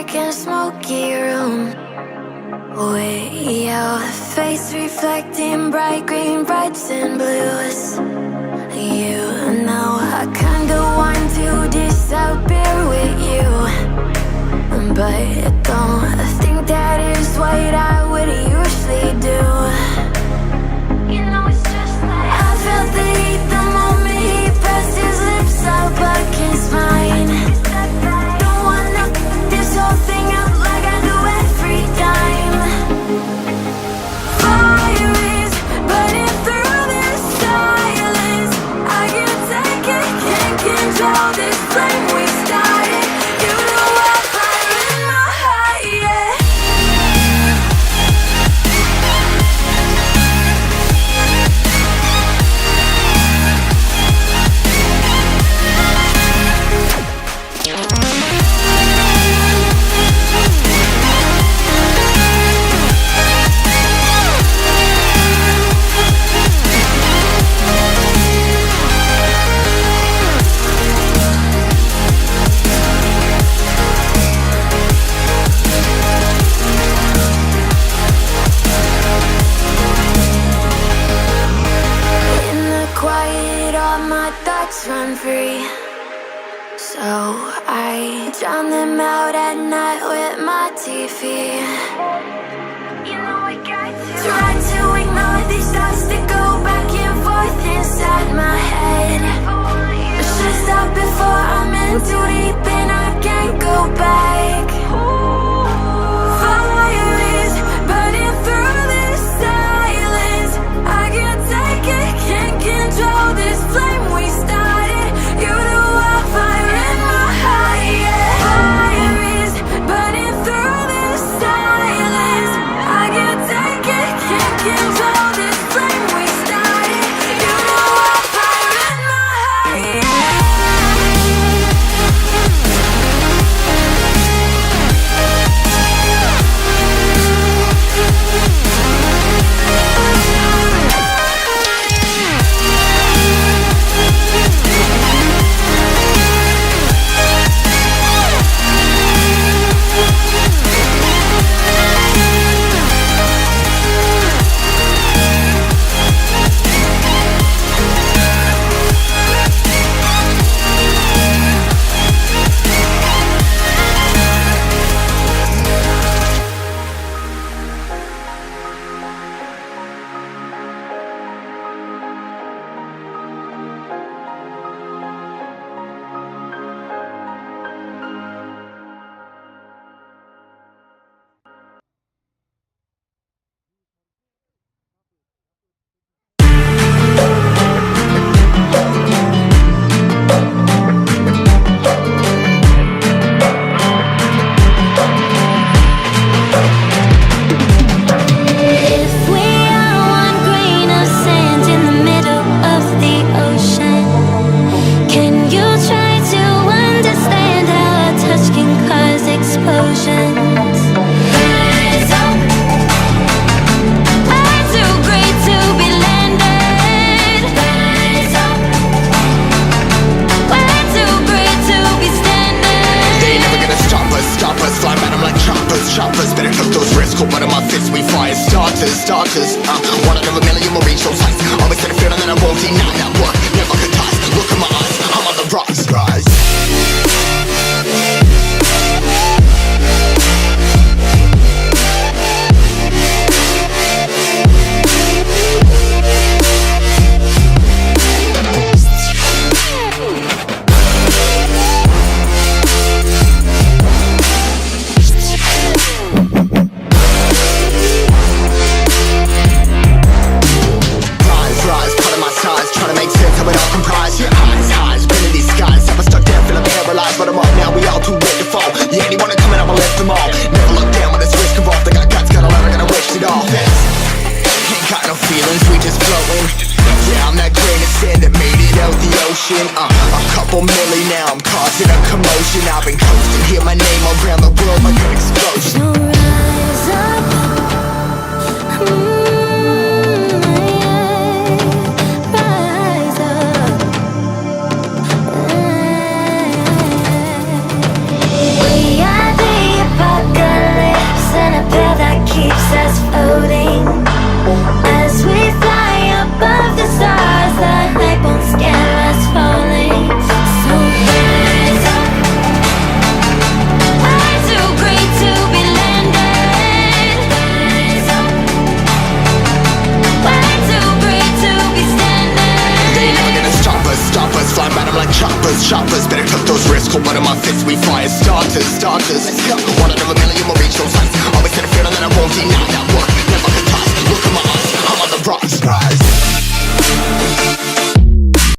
dark and smoky room. Way out, face reflecting bright green, brights and blues. You know I kinda want to disappear with you, but don't think that is what I would usually do. You know it's just like I felt the heat the moment he pressed his lips up against mine. Don't wanna this whole thing out like I do every time. Fire is burning through this silence. I can't take it, can't control this flame we started. You know I'm fire in my heart, yeah. Run free, so I drown them out at night with my TV. You know I got to try to ignore these thoughts that go back and forth inside my head. I should stop before I'm in too deep and I can't go back. Fire is burning through this silence. I can't take it, can't control this flame we started. You know I'm fire in my heart, yeah. Fire is burning through this silence. I can't take it, can't control this flame we started. You know I'm fire in my heart, yeah. Starters, one out of a million will reach those heights. Always had a feeling that I won't deny that work. Never could ties. Look in my eyes, I'm on the rocks, rise. A couple milli now, I'm causing a commotion. I've been coasting, hear my name around the world like an explosion. So rise up, rise up. We are the Caught one of my fists, we fire starters. Let's go. One out of a million will reach those heights. Always had a feeling that I won't deny that work never can touch. Look in my eyes, I'm on the rise.